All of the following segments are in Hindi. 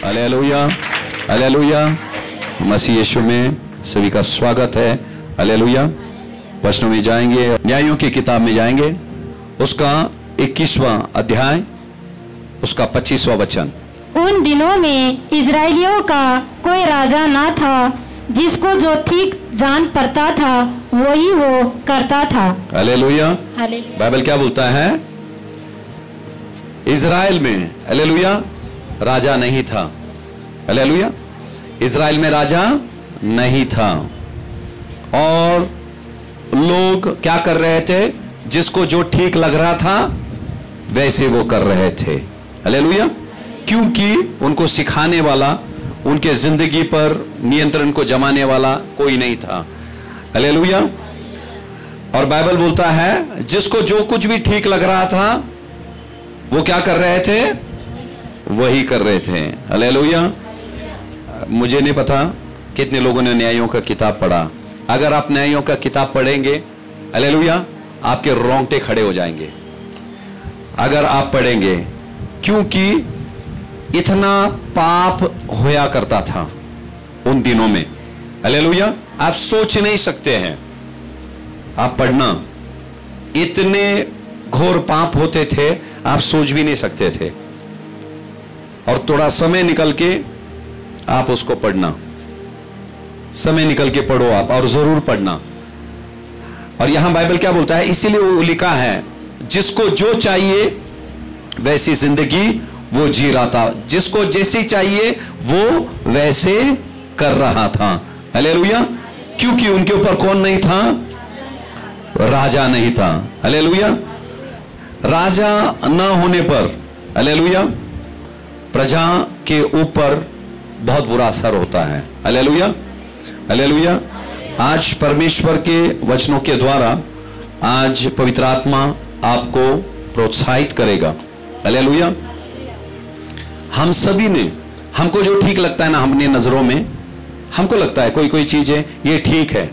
Hallelujah, hallelujah. मसीह यीशु में सभी का स्वागत है। हालेलुया। वचनों में जाएंगे, न्यायों की किताब में जाएंगे, उसका 21वां अध्याय, उसका 25वां वचन। उन दिनों में इजराइलियों का कोई राजा ना था, जिसको जो ठीक जान पड़ता था वही वो करता था। हालेलुया। बाइबल क्या बोलता है? इजराइल में, हालेलुया, राजा नहीं था। हालेलुया। इजराइल में राजा नहीं था और लोग क्या कर रहे थे? जिसको जो ठीक लग रहा था वैसे वो कर रहे थे। हालेलुया। क्योंकि उनको सिखाने वाला, उनके जिंदगी पर नियंत्रण को जमाने वाला कोई नहीं था। हालेलुया। और बाइबल बोलता है जिसको जो कुछ भी ठीक लग रहा था वो क्या कर रहे थे? वही कर रहे थे। हालेलुया। मुझे नहीं पता कितने लोगों ने न्यायों का किताब पढ़ा। अगर आप न्यायों का किताब पढ़ेंगे, हालेलुया, आपके रोंगटे खड़े हो जाएंगे अगर आप पढ़ेंगे, क्योंकि इतना पाप होया करता था उन दिनों में। हालेलुया। आप सोच नहीं सकते हैं, आप पढ़ना, इतने घोर पाप होते थे आप सोच भी नहीं सकते थे। और थोड़ा समय निकल के आप उसको पढ़ना, समय निकल के पढ़ो आप, और जरूर पढ़ना। और यहां बाइबल क्या बोलता है? इसीलिए वो लिखा है जिसको जो चाहिए वैसी जिंदगी वो जी रहा था, जिसको जैसी चाहिए वो वैसे कर रहा था। हालेलुया। क्योंकि उनके ऊपर कौन नहीं था? राजा नहीं था। हालेलुया। राजा न होने पर, हालेलुया, प्रजा के ऊपर बहुत बुरा असर होता है। Hallelujah, hallelujah. आज परमेश्वर के वचनों के द्वारा आज पवित्र आत्मा आपको प्रोत्साहित करेगा। हालेलुया। हम सभी ने, हमको जो ठीक लगता है ना, हमने नजरों में हमको लगता है कोई कोई चीजें ये ठीक है।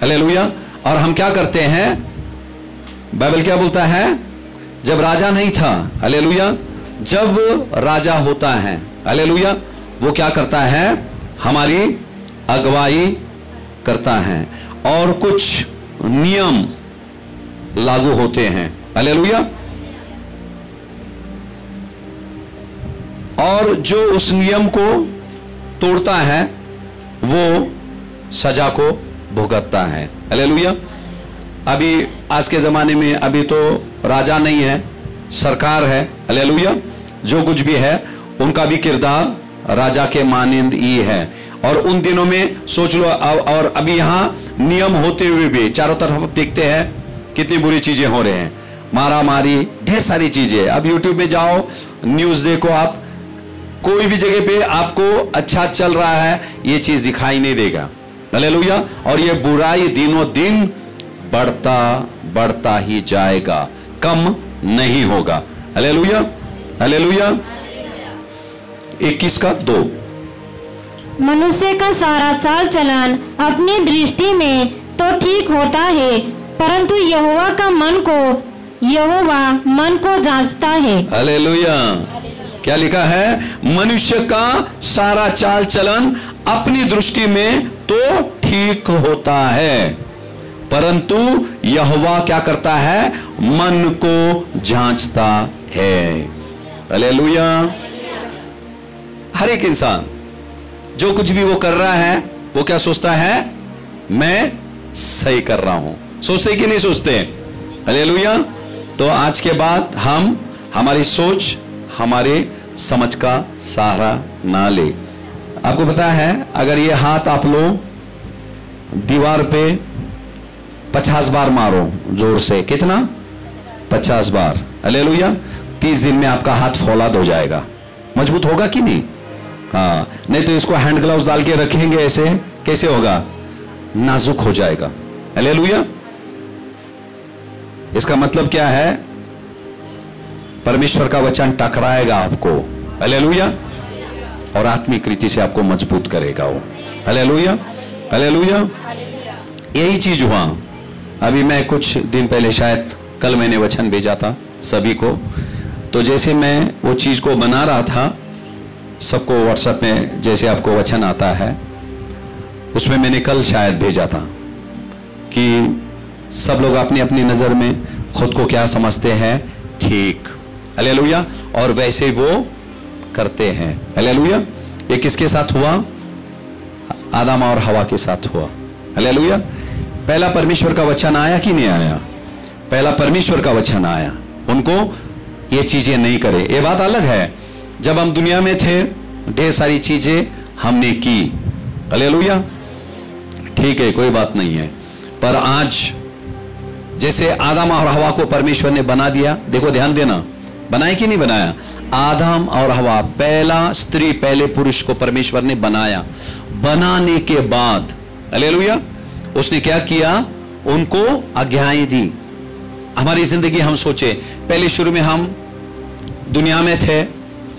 हालेलुया। और हम क्या करते हैं? बाइबल क्या बोलता है? जब राजा नहीं था, हालेलुया, जब राजा होता है, हालेलुया, वो क्या करता है? हमारी अगुवाई करता है और कुछ नियम लागू होते हैं। हालेलुया। और जो उस नियम को तोड़ता है वो सजा को भुगतता है। हालेलुया। अभी आज के जमाने में अभी तो राजा नहीं है, सरकार है। हालेलुया। जो कुछ भी है उनका भी किरदार राजा के मानिंद ही है। और उन दिनों में सोच लो, और अभी यहां नियम होते हुए भी चारों तरफ देखते हैं कितनी बुरी चीजें हो रहे हैं, मारा मारी, ढेर सारी चीजें। अब यूट्यूब में जाओ, न्यूज देखो, आप कोई भी जगह पे आपको अच्छा चल रहा है ये चीज दिखाई नहीं देगा। हालेलुया। और ये बुराई दिनों दिन बढ़ता बढ़ता ही जाएगा, कम नहीं होगा। Hallelujah, hallelujah. 21:2। मनुष्य का सारा चाल चलन अपनी दृष्टि में तो ठीक होता है, परंतु यहोवा मन को जांचता है। हालेलुया। क्या लिखा है? मनुष्य का सारा चाल चलन अपनी दृष्टि में तो ठीक होता है, परंतु यहोवा क्या करता है? मन को जांचता है। हालेलुया। हर एक इंसान जो कुछ भी वो कर रहा है वो क्या सोचता है? मैं सही कर रहा हूं। सोचते कि नहीं सोचते? हालेलुया। तो आज के बाद हम हमारी सोच हमारे समझ का सहारा ना ले। आपको पता है अगर ये हाथ आप लो, दीवार पे 50 बार मारो जोर से, कितना? 50 बार। हालेलुया। 30 दिन में आपका हाथ फौलाद हो जाएगा। मजबूत होगा कि नहीं? हाँ, नहीं तो इसको हैंड ग्लव्स डाल के रखेंगे ऐसे, कैसे होगा? नाजुक हो जाएगा। हालेलुया। इसका मतलब क्या है? परमेश्वर का वचन टकराएगा आपको। हालेलुया। और आत्मिक रीति से आपको मजबूत करेगा वो। Hallelujah, hallelujah. यही चीज हुआ। अभी मैं कुछ दिन पहले, शायद कल, मैंने वचन भेजा था सभी को। तो जैसे मैं वो चीज को बना रहा था सबको व्हाट्सएप में जैसे आपको वचन आता है, उसमें मैंने कल शायद भेजा था कि सब लोग अपनी अपनी नजर में खुद को क्या समझते हैं, ठीक, हालेलुया, और वैसे वो करते हैं, हालेलुया। ये किसके साथ हुआ? आदम और हवा के साथ हुआ, हालेलुया। पहला परमेश्वर का वचन आया कि नहीं आया? पहला परमेश्वर का वचन आया, उनको ये चीजें नहीं करे। ये बात अलग है, जब हम दुनिया में थे ढेर सारी चीजें हमने की, हालेलुया, ठीक है, कोई बात नहीं है। पर आज जैसे आदम और हवा को परमेश्वर ने बना दिया, देखो ध्यान देना, बनाया कि नहीं बनाया? आदम और हवा, पहला स्त्री पहले पुरुष को परमेश्वर ने बनाया। बनाने के बाद, हालेलुया, उसने क्या किया? उनको आज्ञाएं दी। हमारी जिंदगी हम सोचे, पहले शुरू में हम दुनिया में थे,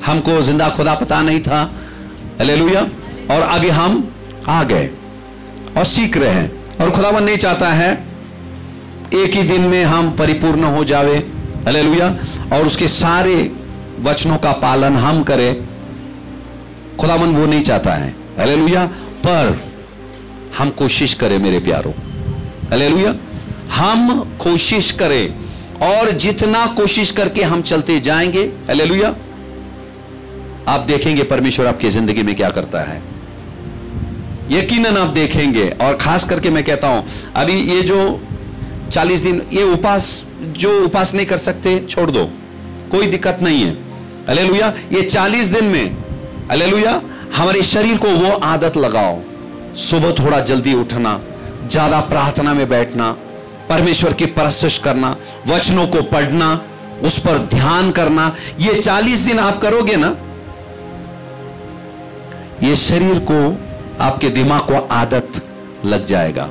हमको जिंदा खुदा पता नहीं था, हालेलुया, और अभी हम आ गए और सीख रहे हैं। और खुदावन नहीं चाहता है एक ही दिन में हम परिपूर्ण हो जावे, हालेलुया, और उसके सारे वचनों का पालन हम करें। खुदावन वो नहीं चाहता है, हालेलुया, पर हम कोशिश करें मेरे प्यारों, हालेलुया, हम कोशिश करें, और जितना कोशिश करके हम चलते जाएंगे, हालेलुया, आप देखेंगे परमेश्वर आपकी जिंदगी में क्या करता है, यकीनन आप देखेंगे। और खास करके मैं कहता हूं, अभी ये जो 40 दिन ये उपास, जो उपास नहीं कर सकते छोड़ दो, कोई दिक्कत नहीं है, हालेलुया। ये 40 दिन में, हालेलुया, हमारे शरीर को वो आदत लगाओ, सुबह थोड़ा जल्दी उठना, ज्यादा प्रार्थना में बैठना, परमेश्वर की परस्तिश करना, वचनों को पढ़ना, उस पर ध्यान करना। ये 40 दिन आप करोगे ना, ये शरीर को, आपके दिमाग को आदत लग जाएगा।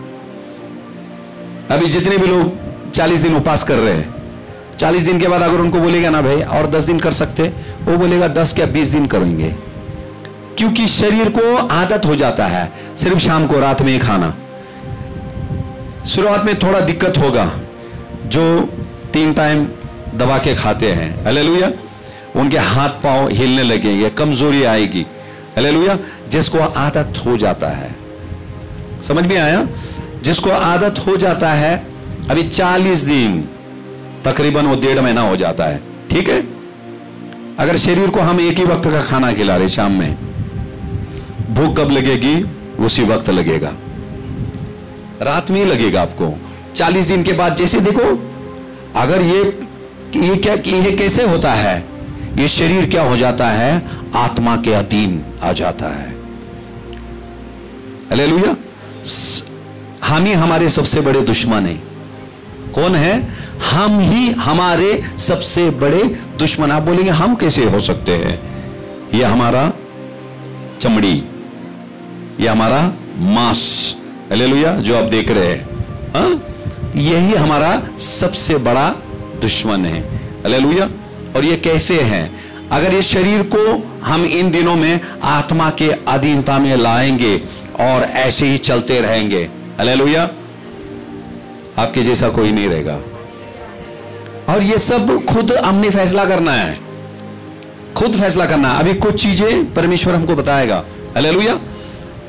अभी जितने भी लोग 40 दिन उपास कर रहे हैं, 40 दिन के बाद अगर उनको बोलेगा ना भाई और 10 दिन कर सकते, वो बोलेगा 10 क्या 20 दिन करेंगे, क्योंकि शरीर को आदत हो जाता है सिर्फ शाम को रात में ही खाना। शुरुआत में थोड़ा दिक्कत होगा, जो 3 टाइम दबा के खाते हैं, हालेलुया, उनके हाथ पांव हिलने लगेंगे, कमजोरी आएगी, हालेलुया। जिसको आदत हो जाता है, समझ में आया? जिसको आदत हो जाता है, अभी 40 दिन तकरीबन वो 1.5 महीना हो जाता है, ठीक है। अगर शरीर को हम एक ही वक्त का खाना खिला रहे, शाम में, भूख कब लगेगी? उसी वक्त लगेगा, रात में ही लगेगा आपको। 40 दिन के बाद जैसे देखो, अगर ये कैसे होता है, ये शरीर क्या हो जाता है? आत्मा के अधीन आ जाता है, हालेलुया। हम ही हमारे सबसे बड़े दुश्मन हैं। कौन है? हम ही हमारे सबसे बड़े दुश्मन। आप बोलेंगे हम कैसे हो सकते हैं? ये हमारा चमड़ी, ये हमारा मांस, हालेलुया, जो आप देख रहे हैं, यही हमारा सबसे बड़ा दुश्मन है, हालेलुया। और ये कैसे है? अगर इस शरीर को हम इन दिनों में आत्मा के अधीनता में लाएंगे और ऐसे ही चलते रहेंगे, हालेलुया, आपके जैसा कोई नहीं रहेगा। और ये सब खुद हमने फैसला करना है, खुद फैसला करना। अभी कुछ चीजें परमेश्वर हमको बताएगा, हालेलुया।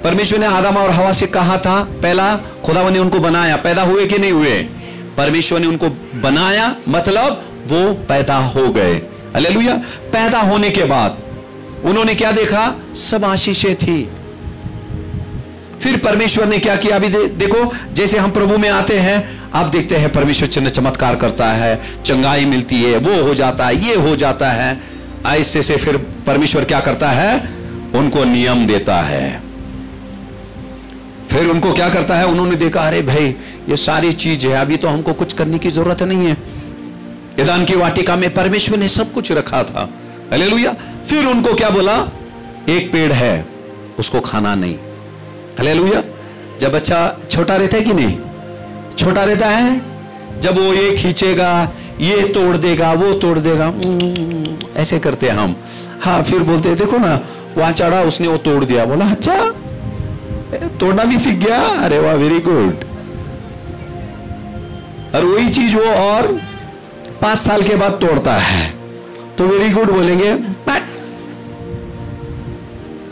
परमेश्वर ने आदम और हवा से कहा था, पहला खुदावन ने उनको बनाया, पैदा हुए कि नहीं हुए? परमेश्वर ने उनको बनाया, मतलब वो पैदा हो गए, हालेलुया। पैदा होने के बाद उन्होंने क्या देखा? सब आशीषें थी। फिर परमेश्वर ने क्या किया? अभी देखो, जैसे हम प्रभु में आते हैं, आप देखते हैं परमेश्वर चिन्ह चमत्कार करता है, चंगाई मिलती है, वो हो जाता है, ये हो जाता है, ऐसे से फिर परमेश्वर क्या करता है? उनको नियम देता है। फिर उनको क्या करता है? उन्होंने देखा, अरे भाई ये सारी चीज है, अभी तो हमको कुछ करने की जरूरत नहीं है। एदान की वाटिका में परमेश्वर ने सब कुछ रखा था, हालेलुया। फिर उनको क्या बोला? एक पेड़ है, उसको खाना नहीं, हालेलुया। जब बच्चा छोटा रहता है कि नहीं? छोटा रहता है, जब वो ये खींचेगा, ये तोड़ देगा, वो तोड़ देगा, ऐसे करते हैं हम। हाँ, फिर बोलते हैं देखो ना, वहां चढ़ा, उसने वो तोड़ दिया। बोला अच्छा, तोड़ना भी सीख गया, अरे वाह, वेरी गुड। और वही चीज वो और 5 साल के बाद तोड़ता है, तो वेरी गुड बोलेंगे।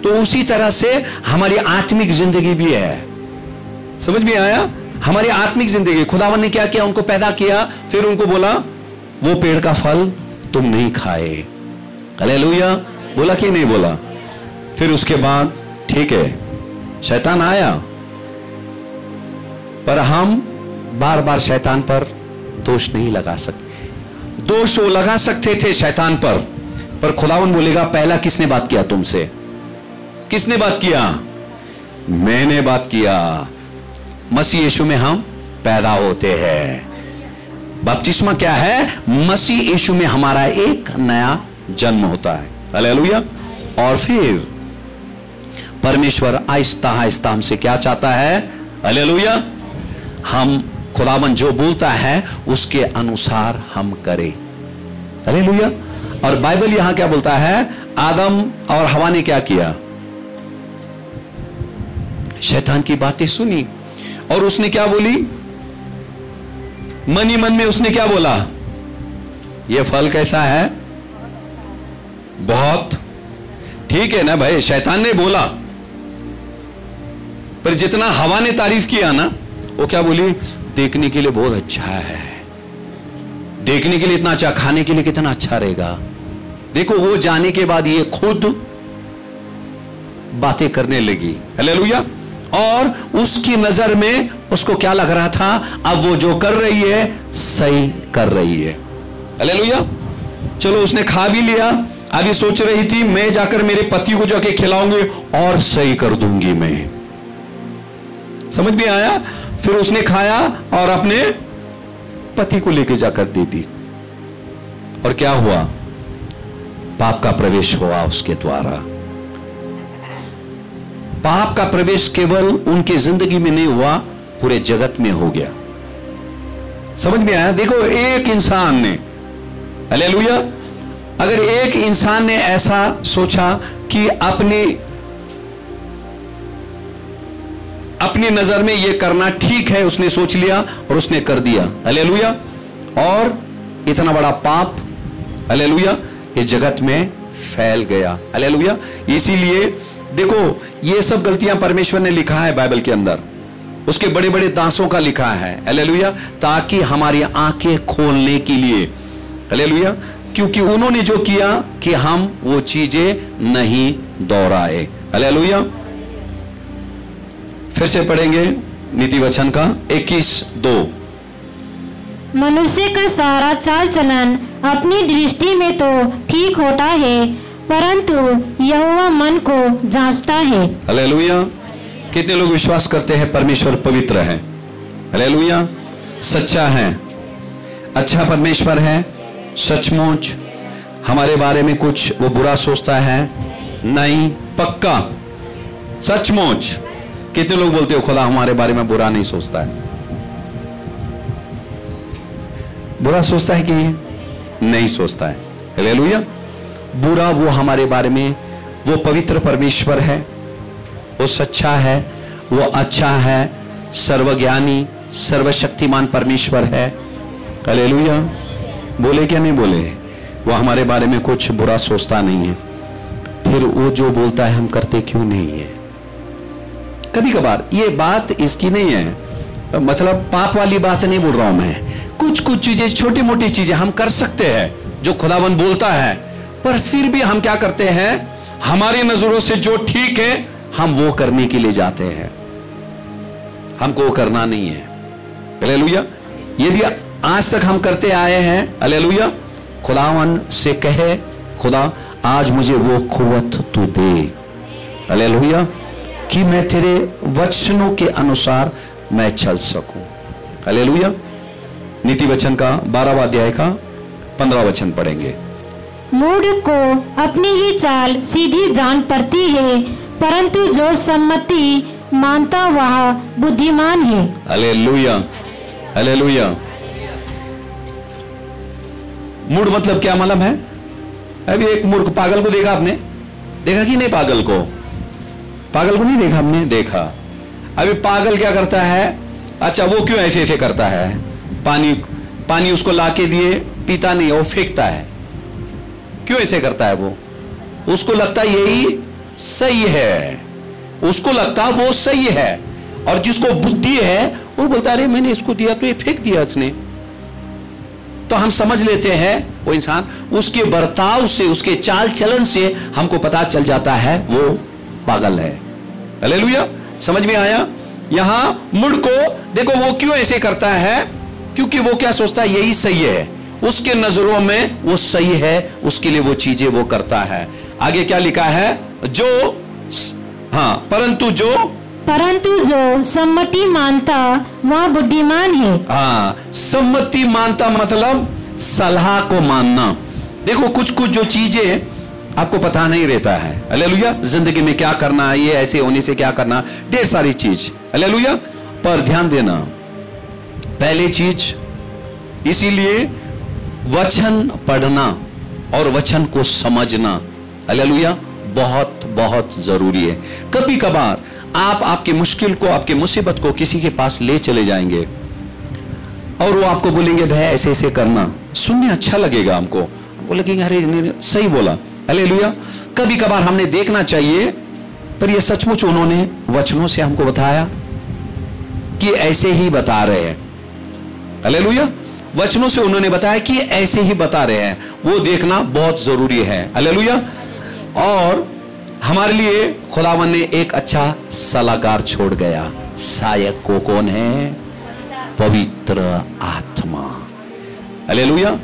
तो उसी तरह से हमारी आत्मिक जिंदगी भी है। समझ में आया? हमारी आत्मिक जिंदगी, खुदावन ने क्या किया? उनको पैदा किया, फिर उनको बोला वो पेड़ का फल तुम नहीं खाए। हालेलुया, बोला कि नहीं बोला? फिर उसके बाद ठीक है, शैतान आया, पर हम बार बार शैतान पर दोष नहीं लगा सकते। दोष वो लगा सकते थे शैतान पर खुदावन बोलेगा पहला किसने बात किया तुमसे? किसने बात किया? मैंने बात किया। मसीह यीशु में हम पैदा होते हैं। बपतिस्मा क्या है? मसीह यीशु में हमारा एक नया जन्म होता है। हालेलुया। और फिर परमेश्वर आहिस्ता आहिस्ता हमसे क्या चाहता है? हालेलुया, हम खुदावन जो बोलता है उसके अनुसार हम करें। हालेलुया। और बाइबल यहां क्या बोलता है? आदम और हवा ने क्या किया? शैतान की बातें सुनी और उसने क्या बोली? मन ही मन में उसने क्या बोला? यह फल कैसा है? बहुत ठीक है ना भाई, शैतान ने बोला, पर जितना हवा ने तारीफ किया ना, वो क्या बोली? देखने के लिए बहुत अच्छा है, देखने के लिए इतना अच्छा, खाने के लिए कितना अच्छा रहेगा। देखो, वो जाने के बाद ये खुद बातें करने लगी। हालेलुया। और उसकी नजर में उसको क्या लग रहा था? अब वो जो कर रही है सही कर रही है। हालेलुया। चलो, उसने खा भी लिया। अभी सोच रही थी मैं जाकर मेरे पति को जाके खिलाऊंगी और सही कर दूंगी मैं। समझ में आया? फिर उसने खाया और अपने पति को लेके जाकर दे दी। और क्या हुआ? पाप का प्रवेश हुआ उसके द्वारा। पाप का प्रवेश केवल उनकी जिंदगी में नहीं हुआ, पूरे जगत में हो गया। समझ में आया? देखो, एक इंसान ने, हालेलुया, अगर एक इंसान ने ऐसा सोचा कि अपनी नजर में यह करना ठीक है, उसने सोच लिया और उसने कर दिया। हालेलुया। और इतना बड़ा पाप, हालेलुया, इस जगत में फैल गया। हालेलुया। इसीलिए देखो, ये सब गलतियां परमेश्वर ने लिखा है बाइबल के अंदर, उसके बड़े बड़े दासों का लिखा है। हालेलुया। ताकि हमारी आंखें खोलने के लिए। हालेलुया। क्योंकि उन्होंने जो किया कि हम वो चीजें नहीं दोहराए। हालेलुया। फिर से पढ़ेंगे नीति वचन का 21:2। मनुष्य का सारा चाल चलन अपनी दृष्टि में तो ठीक होता है, परंतु यहोवा मन को जांचता है। हालेलुया। कितने लोग विश्वास करते हैं परमेश्वर पवित्र है? हालेलुया। सच्चा है, अच्छा परमेश्वर है। सचमुच हमारे बारे में कुछ वो बुरा सोचता है? नहीं, पक्का, सचमुच। कितने लोग बोलते हो खुदा हमारे बारे में बुरा नहीं सोचता है? बुरा सोचता है कि नहीं सोचता है? हालेलुया। बुरा वो हमारे बारे में, वो पवित्र परमेश्वर है, वो सच्चा है, वो अच्छा है, सर्वज्ञानी सर्वशक्तिमान परमेश्वर है। हालेलुया। बोले क्या नहीं बोले? वो हमारे बारे में कुछ बुरा सोचता नहीं है। फिर वो जो बोलता है हम करते क्यों नहीं है? कभी कभार ये बात इसकी नहीं है, मतलब पाप वाली बात नहीं बोल रहा हूं मैं। कुछ कुछ चीजें, छोटी मोटी चीजें हम कर सकते हैं जो खुदावन बोलता है, पर फिर भी हम क्या करते हैं? हमारी नजरों से जो ठीक है हम वो करने के लिए जाते हैं, हमको वो करना नहीं है। हालेलुया। यदि आज तक हम करते आए हैं, हालेलुया, खुदावन से कहे खुदा आज मुझे वो कुव्वत तू दे, हालेलुया, कि मैं तेरे वचनों के अनुसार मैं चल सकूं। हालेलुया। नीति वचन का 12वां अध्याय का 15वां वचन पढ़ेंगे। मूढ़ को अपनी ही चाल सीधी जान पड़ती है, परंतु जो सम्मति मानता वह बुद्धिमान है। हालेलुया। हालेलुया। मूढ़ मतलब क्या मालूम है? अभी एक मूर्ख पागल को देखा आपने? देखा कि नहीं? पागल को नहीं देखा हमने? देखा। अभी पागल क्या करता है? अच्छा, वो क्यों ऐसे ऐसे करता है? पानी उसको लाके दिए, पीता नहीं, वो फेंकता है। क्यों ऐसे करता है? वो उसको लगता है यही सही है, उसको लगता वो सही है, और जिसको बुद्धि है वो बोलता अरे मैंने इसको दिया तो ये फेंक दिया इसने। तो हम समझ लेते हैं वो इंसान, उसके बर्ताव से, उसके चाल चलन से हमको पता चल जाता है वो पागल है। हालेलुया, समझ में आया? यहां मुड़ को देखो वो क्यों ऐसे करता है, क्योंकि वो क्या सोचता है यही सही है, उसके नजरों में वो सही है, उसके लिए वो चीजें वो करता है। आगे क्या लिखा है? जो, हाँ, परंतु जो सम्मति मानता वह बुद्धिमान है। हाँ, सम्मति मानता मतलब सलाह को मानना। देखो कुछ कुछ जो चीजें आपको पता नहीं रहता है, हालेलुया, जिंदगी में क्या करना, ये ऐसे होने से क्या करना, ढेर सारी चीज, हालेलुया, पर ध्यान देना पहली चीज, इसीलिए वचन पढ़ना और वचन को समझना, हालेलुया, बहुत बहुत जरूरी है। कभी कभार आप आपकी मुश्किल को, आपकी मुसीबत को किसी के पास ले चले जाएंगे और वो आपको बोलेंगे भाई ऐसे ऐसे करना, सुनने अच्छा लगेगा हमको, बोलेंगे अरे सही बोला, हालेलुया। कभी कभार हमने देखना चाहिए, पर ये सचमुच उन्होंने वचनों से हमको बताया कि ऐसे ही बता रहे हैं, हालेलुया, वचनों से उन्होंने बताया कि ऐसे ही बता रहे हैं, वो देखना बहुत जरूरी है, हालेलुया। और हमारे लिए खुदावन ने एक अच्छा सलाहकार छोड़ गया, सहायक को कौन है? पवित्र आत्मा, हालेलुया।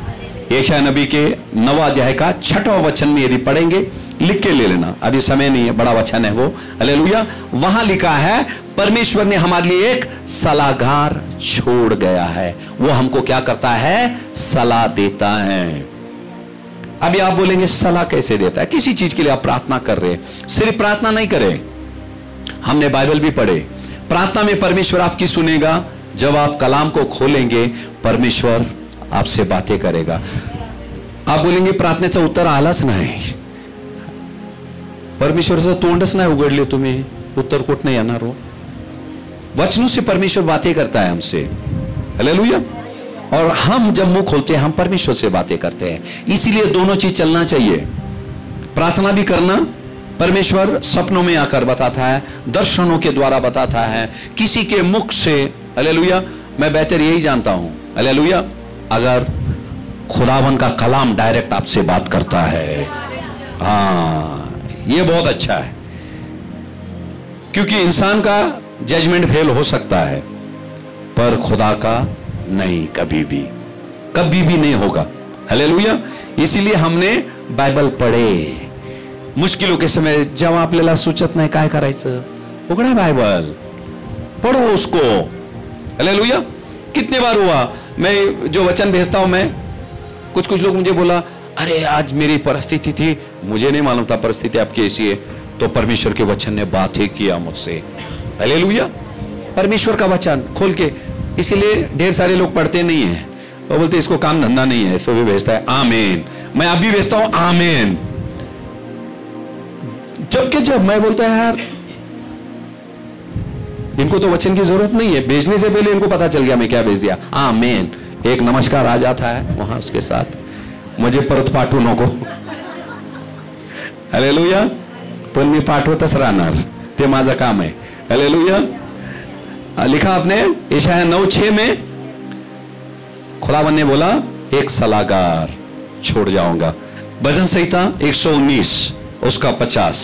यशायाह नबी के 9वां अध्याय का 6वां वचन में यदि पढ़ेंगे, लिख के ले लेना, अभी समय नहीं है, बड़ा वचन है वो, हालेलुया। वहां लिखा है परमेश्वर ने हमारे लिए एक सलाहकार छोड़ गया है, वो हमको क्या करता है? सलाह देता है। अभी आप बोलेंगे सलाह कैसे देता है? किसी चीज के लिए आप प्रार्थना कर रहे हैं, सिर्फ प्रार्थना नहीं करें, हमने बाइबल भी पढ़े, प्रार्थना में परमेश्वर आपकी सुनेगा, जब आप कलाम को खोलेंगे परमेश्वर आपसे बातें करेगा। आप बोलेंगे प्रार्थनेचा उत्तर आलाच नाही, परमेश्वराचं तोंडच नाही उघडले तुम्ही, उत्तर कुठं नाही येणार हो? वचनों से परमेश्वर बातें करता है हमसे, हालेलुया। और हम जब मुंह खोलते हैं हम परमेश्वर से बातें करते हैं, इसीलिए दोनों चीज चलना चाहिए, प्रार्थना भी करना, परमेश्वर सपनों में आकर बताता है, दर्शनों के द्वारा बताता है, किसी के मुख से, हालेलुया। मैं बेहतर यही जानता हूं, हालेलुया, अगर खुदावन का कलाम डायरेक्ट आपसे बात करता है, हाँ, ये बहुत अच्छा है, क्योंकि इंसान का जजमेंट फेल हो सकता है, पर खुदा का नहीं, कभी भी नहीं होगा, हालेलुया। इसीलिए हमने बाइबल पढ़े, मुश्किलों के समय जेव्हा आपल्याला सुचत नाही काय करायचं, उघडा बाइबल, पढ़ो उसको, हालेलुया। कितने बार हुआ, मैं जो वचन भेजता हूं, मैं कुछ लोग मुझे बोला अरे आज मेरी परिस्थिति थी, मुझे नहीं मालूम था परिस्थिति आपकी ऐसी है, तो परमेश्वर के वचन ने बात ही किया मुझसे, हालेलुया। परमेश्वर का वचन खोल के, इसीलिए ढेर सारे लोग पढ़ते नहीं है, वो बोलते इसको काम धंधा नहीं है, इसको भी भेजता है, आमीन, मैं अब भी भेजता हूं, आमीन। जब मैं बोलता है यार इनको तो वचन की जरूरत नहीं है, भेजने से पहले इनको पता चल गया मैं क्या भेज दिया, आमीन। एक नमस्कार आ जाता है वहां उसके साथ, मुझे परत पाठवू नको, हालेलुया, पण मी पाठवतच राहणार, ते माझं काम है, हालेलुया। लिखा आपने यशायाह 9:6 में, खुदावन ने बोला एक सलाहकार छोड़ जाऊंगा। भजन संहिता 119 उसका 50,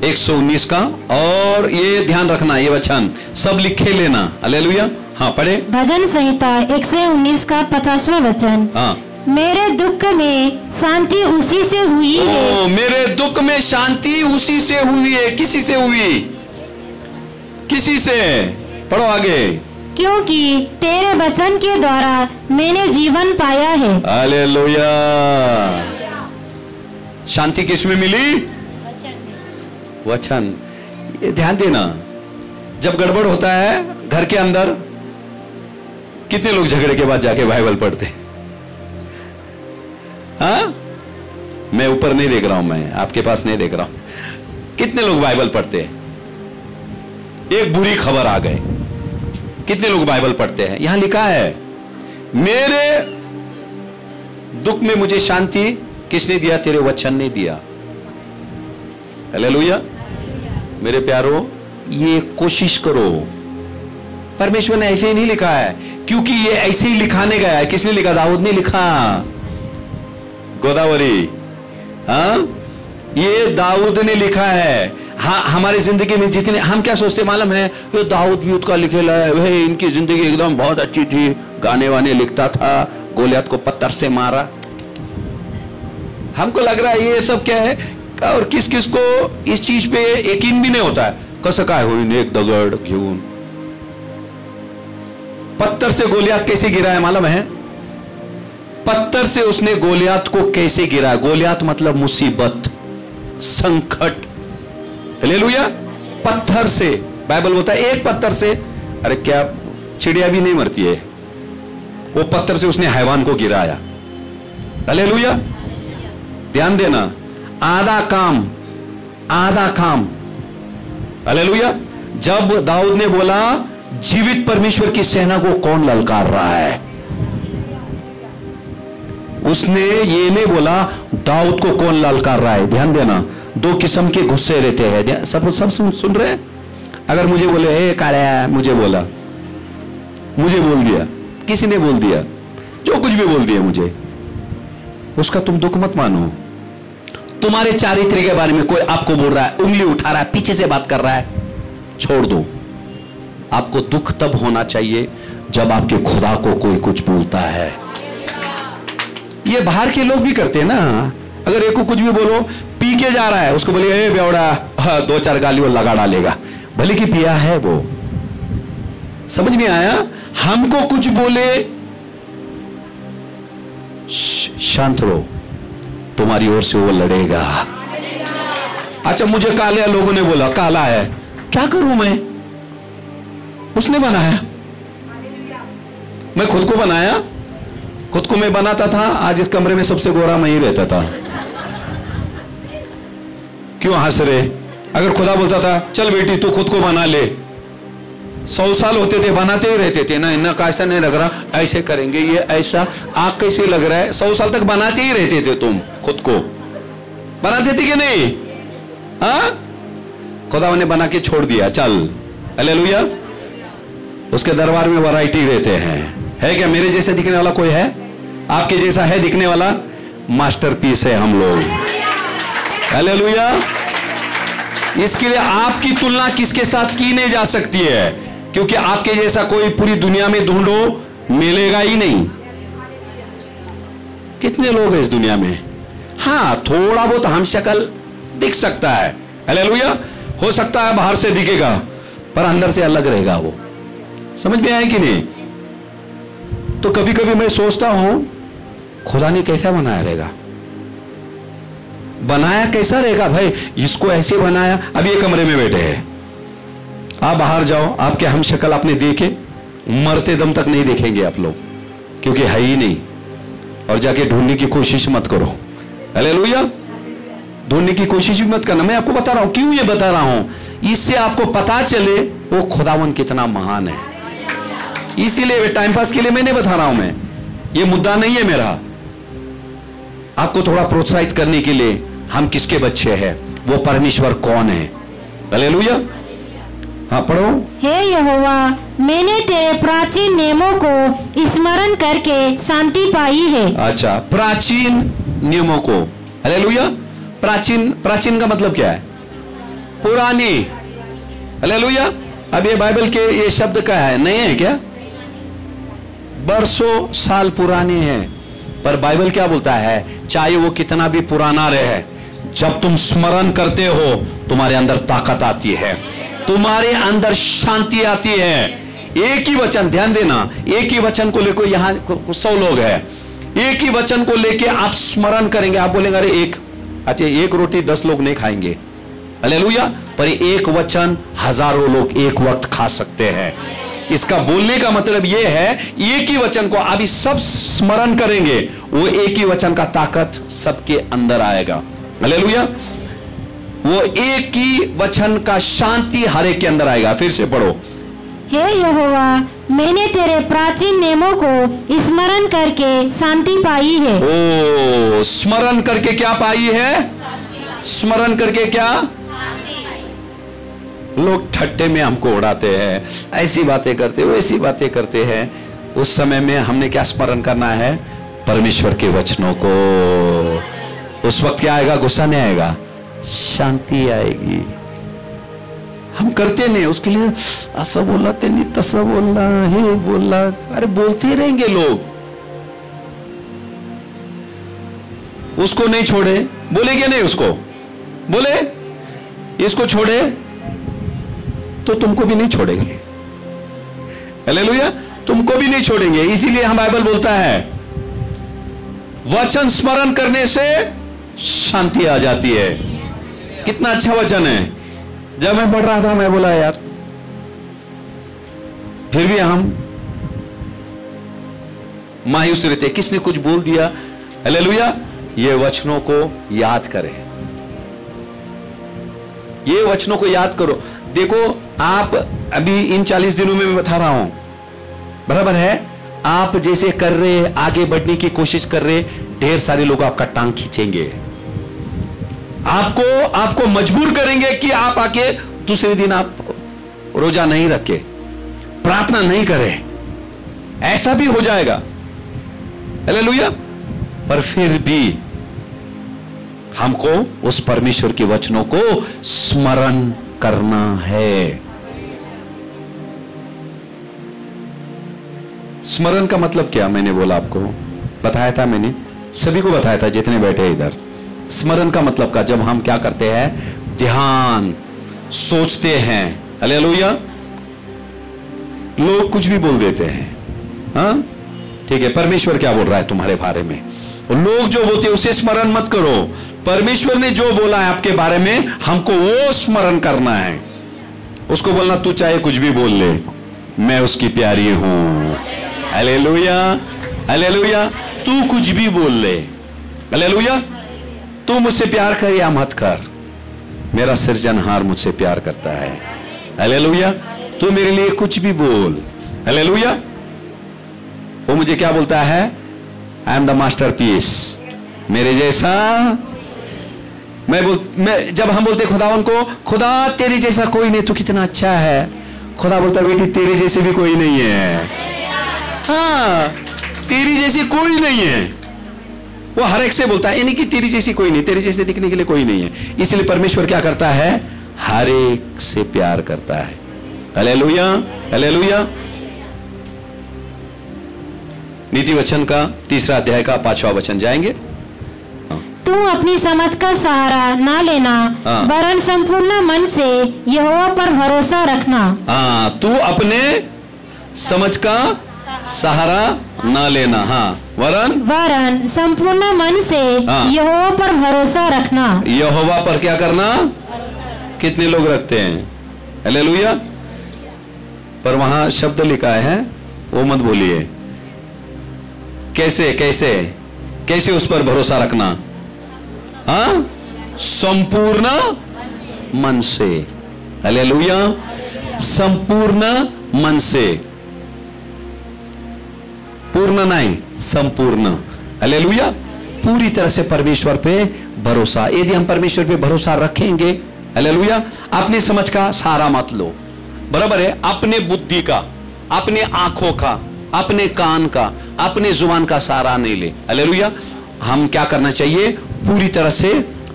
119 का, और ये ध्यान रखना, ये वचन सब लिखे लेना, हालेलुया। हाँ पढ़े, भजन संहिता 119 का 50वां वचन, हाँ, मेरे दुख में शांति उसी से हुई है, मेरे दुख में शांति उसी से हुई है, किसी से हुई? किसी से? पढ़ो आगे, क्योंकि तेरे वचन के द्वारा मैंने जीवन पाया है, हालेलुया। शांति किस में मिली? वचन। ये ध्यान देना, जब गड़बड़ होता है घर के अंदर, कितने लोग झगड़े के बाद जाके बाइबल पढ़ते? हाँ, मैं ऊपर नहीं देख रहा हूं, मैं आपके पास नहीं देख रहा हूं, कितने लोग बाइबल पढ़ते हैं? एक बुरी खबर आ गई, कितने लोग बाइबल पढ़ते हैं? यहां लिखा है मेरे दुख में मुझे शांति किसने दिया? तेरे वचन ने दिया, हालेलुया। मेरे प्यारो, ये कोशिश करो। परमेश्वर ने ऐसे ही नहीं लिखा है, क्योंकि ये ऐसे ही लिखाने गया है। किसने लिखा? दाऊद ने लिखा। गोदावरी, हाँ, ये दाऊद ने लिखा है। हाँ, हमारी जिंदगी में जितने हम क्या सोचते मालूम है, ये दाऊद यूथ का लिखेला है, वह इनकी जिंदगी एकदम बहुत अच्छी थी, गाने वाने लिखता था, गोलियत को पत्थर से मारा। हमको लग रहा है ये सब क्या है, और किस किस को इस चीज पे यकीन भी नहीं होता है। कसं काय होईन एक दगड घेऊन। पत्थर से गोलियत कैसे गिरा है मालूम है? पत्थर से उसने गोलियत को कैसे गिरा? गोलियत मतलब मुसीबत, संकट। हालेलुया। पत्थर से, बाइबल बोलता है एक पत्थर से, अरे क्या चिड़िया भी नहीं मरती है, वो पत्थर से उसने हैवान को गिराया। हालेलुया। ध्यान देना, आधा काम, आधा काम। हालेलुया। जब दाऊद ने बोला जीवित परमेश्वर की सेना को कौन ललकार रहा है, उसने ये नहीं बोला दाऊद को कौन ललकार रहा है। ध्यान देना, दो किस्म के गुस्से रहते हैं। सब सुन रहे हैं? अगर मुझे बोले हे कालिया, मुझे बोला, मुझे बोल दिया, किसी ने बोल दिया, जो कुछ भी बोल दिया मुझे, उसका तुम दुख मत मानो। तुम्हारे चारित्र के बारे में कोई आपको बोल रहा है, उंगली उठा रहा है, पीछे से बात कर रहा है, छोड़ दो। आपको दुख तब होना चाहिए जब आपके खुदा को कोई कुछ बोलता है। ये बाहर के लोग भी करते हैं ना। अगर एक को कुछ भी बोलो, पी के जा रहा है, उसको बोलिए ए बेवड़ा, हाँ, दो चार गाली वो लगा डालेगा, भले कि पिया है वो। समझ में आया? हमको कुछ बोले, शांत रहो, तुम्हारी ओर से वो लड़ेगा। अच्छा, मुझे काले लोगों ने बोला, काला है, क्या करूं मैं? उसने बनाया, मैं खुद को बनाया, खुद को मैं बनाता था। आज इस कमरे में सबसे गोरा मैं ही रहता था। क्यों हंस रहे? अगर खुदा बोलता था चल बेटी तू खुद को बना ले, 100 साल होते थे, बनाते ही रहते थे ना। इन्ना कैसा नहीं लग रहा, ऐसे करेंगे, ये ऐसा, आग कैसे लग रहा है, 100 साल तक बनाते ही रहते थे। तुम खुद को बनाते थे कि नहीं? हाँ, खुदा ने बना के छोड़ दिया, चल। हालेलुया। उसके दरबार में वैरायटी रहते हैं। है क्या मेरे जैसे दिखने वाला कोई है? आपके जैसा है दिखने वाला? मास्टरपीस है हम लोग। हालेलुया। इसके लिए आपकी तुलना किसके साथ की नहीं जा सकती है, क्योंकि आपके जैसा कोई पूरी दुनिया में ढूंढो मिलेगा ही नहीं। कितने लोग हैं इस दुनिया में? हाँ, थोड़ा बहुत हम शक्ल दिख सकता है। हालेलुया। हो सकता है बाहर से दिखेगा, पर अंदर से अलग रहेगा वो। समझ में आया कि नहीं? तो कभी कभी मैं सोचता हूं खुदा ने कैसा बनाया रहेगा, बनाया कैसा रहेगा भाई, इसको ऐसे बनाया। अब ये कमरे में बैठे हैं, आप बाहर जाओ, आपके हम शक्ल आपने देखे, मरते दम तक नहीं देखेंगे आप लोग, क्योंकि है ही नहीं। और जाके ढूंढने की कोशिश मत करो। हालेलुया। ढूंढने की कोशिश भी मत करना। मैं आपको बता रहा हूं, क्यों ये बता रहा हूं, इससे आपको पता चले वो खुदावन कितना महान है। इसीलिए टाइम पास के लिए मैं नहीं बता रहा हूं, मैं ये मुद्दा नहीं है मेरा। आपको थोड़ा प्रोत्साहित करने के लिए, हम किसके बच्चे हैं, वो परमेश्वर कौन है। हालेलुया। हाँ पढ़ो। हे यहोवा, मैंने तेरे प्राचीन नियमों को स्मरण करके शांति पाई है। अच्छा, प्राचीन नियमों को। हालेलुया। प्राचीन, प्राचीन का मतलब क्या है? पुरानी। हालेलुया। अब ये बाइबल के ये शब्द का है, नहीं है क्या? बरसों साल पुराने हैं, पर बाइबल क्या बोलता है, चाहे वो कितना भी पुराना रहे, जब तुम स्मरण करते हो तुम्हारे अंदर ताकत आती है, तुम्हारे अंदर शांति आती है। एक ही वचन, ध्यान देना, एक ही वचन को लेकर यहां 100 लोग हैं, एक ही वचन को लेके आप स्मरण करेंगे, आप बोलेंगे अरे एक, अच्छा एक रोटी 10 लोग नहीं खाएंगे। हालेलुया। पर एक वचन हजारों लोग एक वक्त खा सकते हैं। इसका बोलने का मतलब यह है, एक ही वचन को अभी सब स्मरण करेंगे, वो एक ही वचन का ताकत सबके अंदर आएगा। हालेलुया। वो एक ही वचन का शांति हर एक के अंदर आएगा। फिर से पढ़ो। हे यहोवा, मैंने तेरे प्राचीन नियमों को स्मरण करके शांति पाई है। ओ, स्मरण करके क्या पाई है? स्मरण करके क्या? लोग ठट्टे में हमको उड़ाते हैं, ऐसी बातें करते, वैसी बातें करते हैं। उस समय में हमने क्या स्मरण करना है? परमेश्वर के वचनों को। उस वक्त क्या आएगा? गुस्सा नहीं आएगा, शांति आएगी। हम करते नहीं, उसके लिए ऐसा बोला तेनी, तसा बोला, हे बोला, अरे बोलते रहेंगे लोग। उसको नहीं छोड़े, बोलेंगे नहीं, उसको बोले इसको छोड़े तो तुमको भी नहीं छोड़ेंगे। हालेलुया, तुमको भी नहीं छोड़ेंगे। इसीलिए हम बाइबल बोलता है वचन स्मरण करने से शांति आ जाती है। कितना अच्छा वचन है। जब मैं पढ़ रहा था मैं बोला यार, फिर भी हम मायूस रहते, किसने कुछ बोल दिया। हालेलुया, ये वचनों को याद करें, ये वचनों को याद करो। देखो आप अभी इन 40 दिनों में मैं बता रहा हूं, बराबर है, आप जैसे कर रहे, आगे बढ़ने की कोशिश कर रहे, ढेर सारे लोग आपका टांग खींचेंगे, आपको मजबूर करेंगे कि आप आके दूसरे दिन आप रोजा नहीं रखे, प्रार्थना नहीं करें, ऐसा भी हो जाएगा। हालेलुया, पर फिर भी हमको उस परमेश्वर के वचनों को स्मरण करना है। स्मरण का मतलब क्या? मैंने बोला, आपको बताया था, मैंने सभी को बताया था जितने बैठे इधर। स्मरण का मतलब का, जब हम क्या करते हैं, ध्यान, सोचते हैं। हालेलुया, लोग कुछ भी बोल देते हैं, हाँ ठीक है, परमेश्वर क्या बोल रहा है तुम्हारे बारे में। लोग जो बोलते हैं उसे स्मरण मत करो, परमेश्वर ने जो बोला है आपके बारे में हमको वो स्मरण करना है। उसको बोलना तू चाहे कुछ भी बोल ले, मैं उसकी प्यारी हूं। हालेलुया, हालेलुया, तू कुछ भी बोल ले। हालेलुया, तू मुझसे प्यार कर या मत कर, मेरा सृजनहार मुझसे प्यार करता है। हालेलुया, तू मेरे लिए कुछ भी बोल। हालेलुया, वो मुझे क्या बोलता है? आई एम द मास्टरपीस, मेरे जैसा। मैं जब हम बोलते खुदावन को, खुदा तेरे जैसा कोई नहीं, तू कितना अच्छा है, खुदा बोलता बेटी तेरे जैसे भी कोई नहीं है। हाँ, तेरी जैसी कोई नहीं है। वो हर एक से बोलता है, यानी कि तेरी जैसी कोई नहीं, तेरे जैसे दिखने के लिए कोई नहीं है। इसलिए परमेश्वर क्या करता है? हर एक से प्यार करता है। Hallelujah, hallelujah. नीति वचन का 3 अध्याय का 5वां वचन जाएंगे। तू अपनी समझ का सहारा ना लेना, वरन संपूर्ण मन से यहोवा पर भरोसा रखना। हाँ, तू अपने समझ का सहारा ना लेना, हाँ, वरन संपूर्ण मन से यहोवा पर भरोसा रखना। यहोवा पर क्या करना? कितने लोग रखते हैं? हालेलुया, पर वहां शब्द लिखा है, वो मत बोलिए। कैसे कैसे कैसे उस पर भरोसा रखना? हाँ, संपूर्ण मन से। हालेलुया, संपूर्ण मन से, पूर्ण नहीं, संपूर्ण। हालेलुया, पूरी तरह से परमेश्वर पे भरोसा। यदि हम परमेश्वर पे भरोसा रखेंगे, हालेलुया, अपनी समझ का सहारा मत लो, बराबर है, अपने बुद्धि का, अपने आंखों का, अपने कान का, अपने जुबान का सहारा नहीं ले। हालेलुया, हम क्या करना चाहिए? पूरी तरह से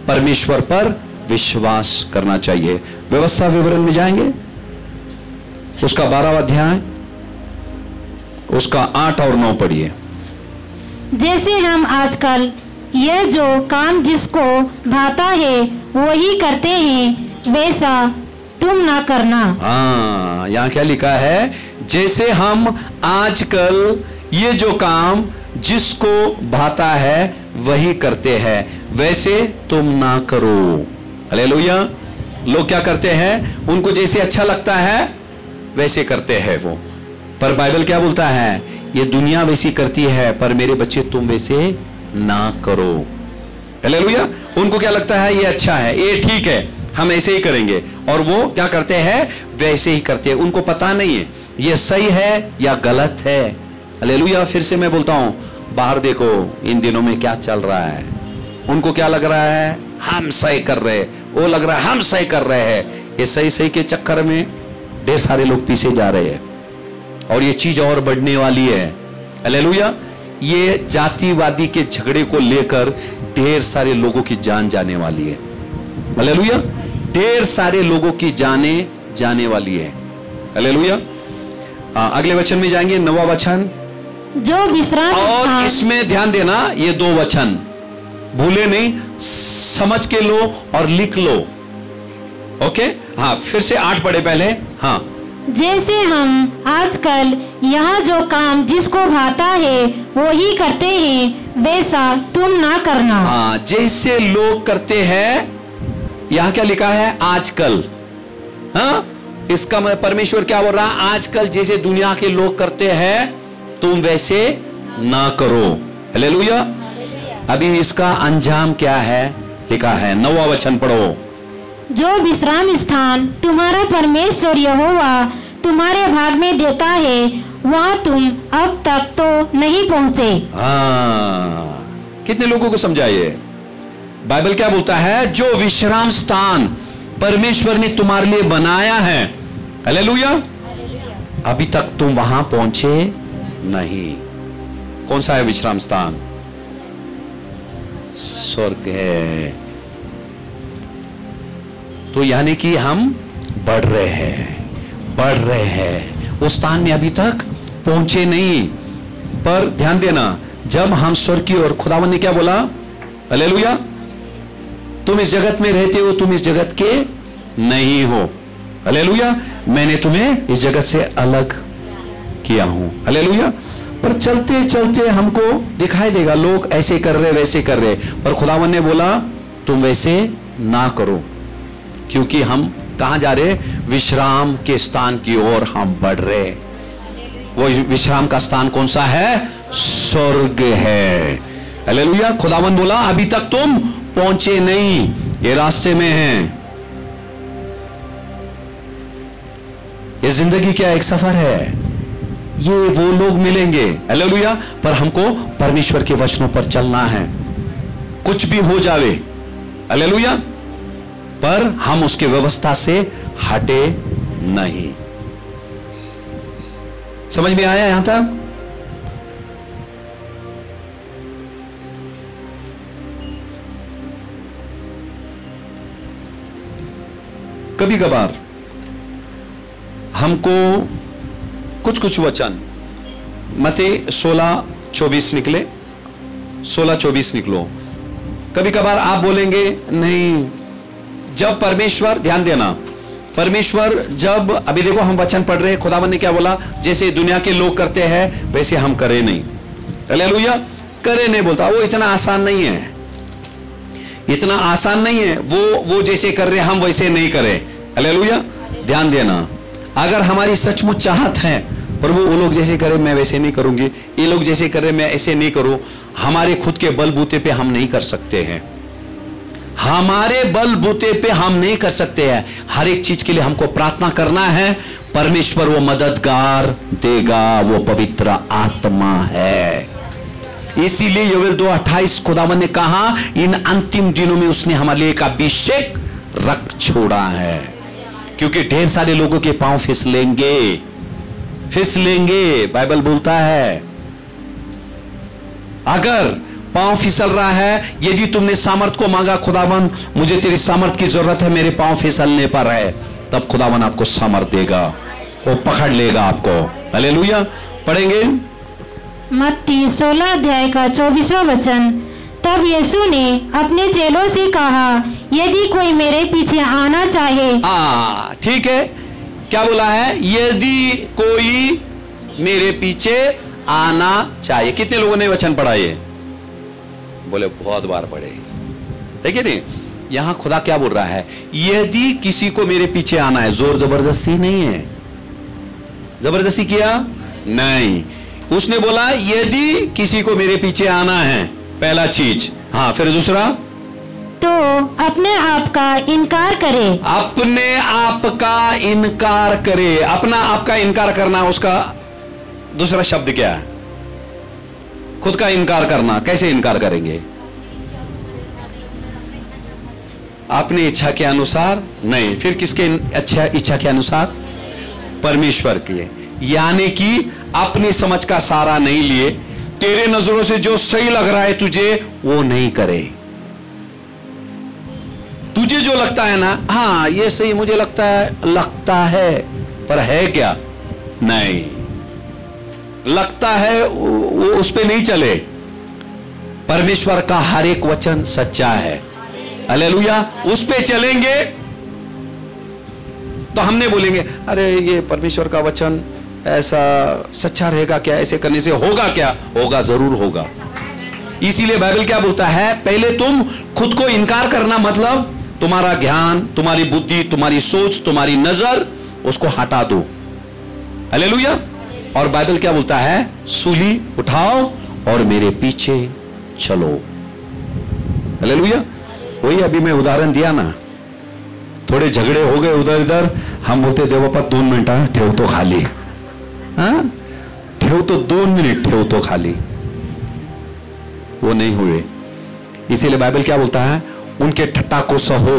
परमेश्वर पर विश्वास करना चाहिए। व्यवस्था विवरण में जाएंगे, उसका 12वां अध्याय, उसका 8 और 9 पढ़िए। जैसे हम आजकल यह जो काम जिसको भाता है वही करते हैं, वैसा तुम ना करना। हाँ, यहां क्या लिखा है? जैसे हम आजकल ये जो काम जिसको भाता है वही करते हैं, वैसे तुम ना करो। हालेलुया, लोग क्या करते हैं? उनको जैसे अच्छा लगता है वैसे करते हैं वो, पर बाइबल क्या बोलता है? ये दुनिया वैसी करती है, पर मेरे बच्चे तुम वैसे ना करो। हालेलुया, उनको क्या लगता है? ये अच्छा है, ये ठीक है, हम ऐसे ही करेंगे, और वो क्या करते हैं? वैसे ही करते हैं। उनको पता नहीं है ये सही है या गलत है। हालेलुया, फिर से मैं बोलता हूं, बाहर देखो इन दिनों में क्या चल रहा है। उनको क्या लग रहा है? हम सही कर रहे, वो लग रहा है हम सही कर रहे हैं। ये सही सही के चक्कर में ढेर सारे लोग पीछे जा रहे हैं और ये चीज और बढ़ने वाली है। हालेलुया। ये जातिवादी के झगड़े को लेकर ढेर सारे लोगों की जान जाने वाली है। हालेलुया। ढेर सारे लोगों की जाने जाने वाली है। हालेलुया। अगले वचन में जाएंगे, 9वां वचन। जो विश्राम और इसमें ध्यान देना, ये 2 वचन भूले नहीं, समझ के लो और लिख लो। ओके, हाँ, फिर से 8 पढ़े पहले। हाँ, जैसे हम आजकल यहाँ जो काम जिसको भाता है वो ही करते हैं, वैसा तुम ना करना। हाँ, जैसे लोग करते हैं, यहाँ क्या लिखा है? आजकल। हाँ, इसका परमेश्वर क्या बोल रहा है? आजकल जैसे दुनिया के लोग करते हैं तुम वैसे ना करो। हालेलुया। अभी इसका अंजाम क्या है लिखा है? 9वां वचन पढ़ो। जो विश्राम स्थान तुम्हारा परमेश्वर यहोवा तुम्हारे भाग में देता है, वहाँ तुम अब तक तो नहीं पहुंचे। हाँ, कितने लोगों को समझाइए? बाइबल क्या बोलता है? जो विश्राम स्थान परमेश्वर ने तुम्हारे लिए बनाया है, हालेलुया, अभी तक तुम वहां पहुंचे नहीं। कौन सा है विश्राम स्थान? स्वर्ग है। तो यानी कि हम बढ़ रहे हैं, उस स्थान में अभी तक पहुंचे नहीं। पर ध्यान देना, जब हम स्वर्ग की ओर, खुदावन ने क्या बोला? हालेलुया। तुम इस जगत में रहते हो, तुम इस जगत के नहीं हो। हालेलुया। मैंने तुम्हें इस जगत से अलग किया हूं। हालेलुया। पर चलते चलते हमको दिखाई देगा लोग ऐसे कर रहे, वैसे कर रहे, पर खुदावन ने बोला तुम वैसे ना करो, क्योंकि हम कहां जा रहे? विश्राम के स्थान की ओर हम बढ़ रहे। वो विश्राम का स्थान कौन सा है? स्वर्ग है। हालेलुया। खुदावन बोला अभी तक तुम पहुंचे नहीं, ये रास्ते में है। ये जिंदगी क्या एक सफर है। ये वो लोग मिलेंगे, हालेलुया, पर हमको परमेश्वर के वचनों पर चलना है। कुछ भी हो जावे, हालेलुया, पर हम उसके व्यवस्था से हटे नहीं। समझ में आया यहां तक? कभी कभार हमको कुछ वचन, मत्ती 16:24 निकले, 16:24 निकलो। कभी कभार आप बोलेंगे नहीं, जब परमेश्वर, ध्यान देना, परमेश्वर जब, अभी देखो हम वचन पढ़ रहे हैं, खुदावन ने क्या बोला? जैसे दुनिया के लोग करते हैं वैसे हम करें नहीं। हालेलुया। करे नहीं बोलता, वो इतना आसान नहीं है, इतना आसान नहीं है। वो जैसे कर रहे हम वैसे नहीं करें। हालेलुया। ध्यान देना, अगर हमारी सचमुच चाहत है, प्रभु वो लोग जैसे करे मैं वैसे नहीं करूंगी, ये लोग जैसे करे मैं ऐसे नहीं करूं, हमारे खुद के बलबूते पे हम नहीं कर सकते हैं। हमारे बलबूते पे हम नहीं कर सकते हैं। हर एक चीज के लिए हमको प्रार्थना करना है। परमेश्वर वो मददगार देगा, वो पवित्र आत्मा है। इसीलिए योवेल 2:28 खुदावन ने कहा इन अंतिम दिनों में उसने हमारे लिए एक अभिषेक रख छोड़ा है, क्योंकि ढेर सारे लोगों के पांव फिसलेंगे। बाइबल बोलता है अगर पांव फिसल रहा है, यदि तुमने सामर्थ को मांगा, खुदावन मुझे तेरी सामर्थ की जरूरत है, मेरे पांव फिसलने पर है, तब खुदावन आपको सामर्थ देगा, वो पकड़ लेगा आपको। हालेलुया। पढ़ेंगे मत्ती 16:24 वचन। तब यीशु ने अपने चेलों से कहा, यदि कोई मेरे पीछे आना चाहे। ठीक है, क्या बोला है? यदि कोई मेरे पीछे आना चाहिए। कितने लोगों ने वचन पढ़ा? ये बोले बहुत बार पढ़े, ठीक है नहीं? यहां खुदा क्या बोल रहा है? यदि किसी को मेरे पीछे आना है, जोर जबरदस्ती नहीं है। जबरदस्ती किया नहीं, उसने बोला यदि किसी को मेरे पीछे आना है, पहला चीज। हाँ, फिर दूसरा, तो अपने आप का इनकार करे। अपने आप का इनकार करे। अपना आप का इनकार करना, उसका दूसरा शब्द क्या है? खुद का इनकार करना। कैसे इनकार करेंगे? अपनी इच्छा के अनुसार नहीं, फिर किसके अच्छा इच्छा के अनुसार? परमेश्वर की। यानी कि अपनी समझ का सहारा नहीं लिए, तेरे नजरों से जो सही लग रहा है तुझे वो नहीं करे। तुझे जो लगता है ना, हाँ ये सही मुझे लगता है पर है क्या? नहीं लगता है, वो उस पे नहीं चले। परमेश्वर का हर एक वचन सच्चा है, हालेलुया। उस पे चलेंगे तो हमने बोलेंगे अरे ये परमेश्वर का वचन ऐसा सच्चा रहेगा क्या? ऐसे करने से होगा क्या? होगा, जरूर होगा। इसीलिए बाइबल क्या बोलता है? पहले तुम खुद को इनकार करना, मतलब तुम्हारा ज्ञान, तुम्हारी बुद्धि, तुम्हारी सोच, तुम्हारी नजर, उसको हटा दो, हालेलुया। और बाइबल क्या बोलता है? सूली उठाओ और मेरे पीछे चलो, हालेलुया। वही अभी मैं उदाहरण दिया ना, थोड़े झगड़े हो गए उधर इधर, हम बोलते देवप्पा 2 मिनट ठेव तो खाली, हाँ ठेव तो 2 मिनट ठेव तो खाली, वो नहीं हुए। इसीलिए बाइबल क्या बोलता है? उनके ठट्टा को सहो,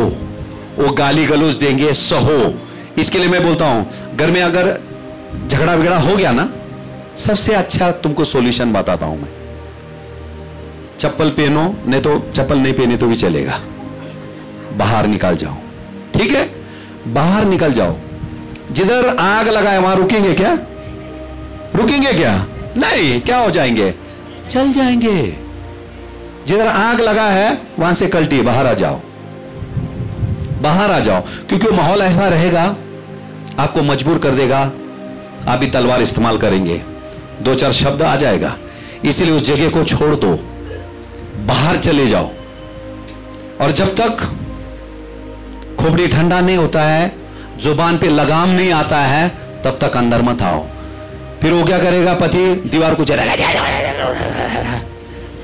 वो गाली गलौज देंगे, सहो। इसके लिए मैं बोलता हूं, घर में अगर झगड़ा बिगड़ा हो गया ना, सबसे अच्छा तुमको सॉल्यूशन बताता हूं मैं, चप्पल पहनो, नहीं तो चप्पल नहीं पहने तो भी चलेगा, बाहर निकल जाओ, ठीक है? बाहर निकल जाओ। जिधर आग लगाए वहां रुकेंगे क्या? रुकेंगे क्या? नहीं, क्या हो जाएंगे? चल जाएंगे। जिधर आग लगा है वहां से कल्टी, बाहर आ जाओ, बाहर आ जाओ, क्योंकि माहौल ऐसा रहेगा आपको मजबूर कर देगा, आप भी तलवार इस्तेमाल करेंगे, 2-4 शब्द आ जाएगा। इसलिए उस जगह को छोड़ दो, बाहर चले जाओ। और जब तक खोपड़ी ठंडा नहीं होता है, जुबान पे लगाम नहीं आता है, तब तक अंदर मत आओ। फिर वो क्या करेगा? पति दीवार को चलेगा,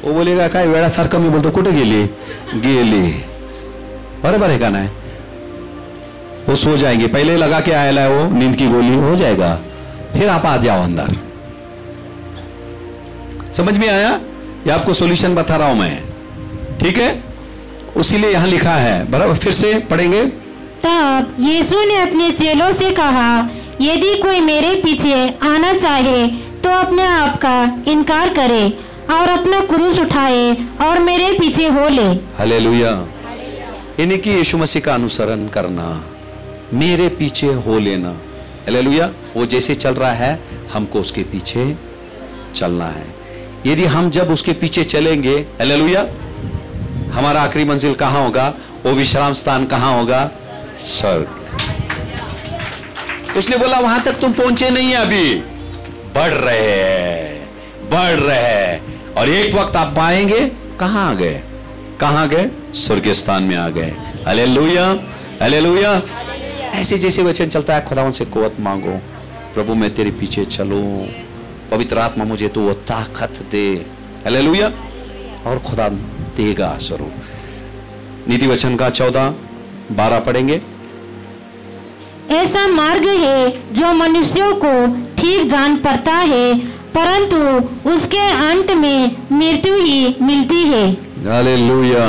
वो बोलेगा काय वेळा सारखं मी बोलतो कुठे गेली गेली, बराबर है का नहीं? वो सो जाएंगे, पहले लगा के आया है वो नींद की गोली, हो जाएगा, फिर आप आ जाओ अंदर। समझ में आया? ये आपको सॉल्यूशन बता रहा हूं मैं, ठीक है? उसीलिए यहां लिखा है, बराबर, फिर से पढ़ेंगे। तब यीशु ने अपने चेलों से कहा, यदि कोई मेरे पीछे आना चाहे तो अपने आप का इनकार करे और अपना क्रूस उठाए और मेरे पीछे हो ले। हालेलुया। यानी कि यीशु मसीह का अनुसरण करना, मेरे पीछे हो लेना, हालेलुया। वो जैसे चल रहा है हमको उसके पीछे चलना है। यदि हम जब उसके पीछे चलेंगे, हालेलुया, हमारा आखिरी मंजिल कहां होगा? वो विश्राम स्थान कहां होगा? स्वर्ग। उसने बोला वहां तक तुम पहुंचे नहीं, अभी बढ़ रहे हैं, और एक वक्त आप पाएंगे, कहां आ गए? कहां गए? स्वर्ग स्थान में आ गए। Hallelujah, hallelujah. ऐसे जैसे वचन चलता है, खुदावन से कुव्वत मांगो, प्रभु मैं तेरे पीछे चलूं, पवित्र आत्मा मुझे तो वो ताकत दे, हालेलुया, और खुदा देगा जरूर। नीति वचन का 14-12 पढ़ेंगे। ऐसा मार्ग है जो मनुष्यों को ठीक जान पड़ता है, परंतु उसके अंत में मृत्यु ही मिलती है। हालेलुया।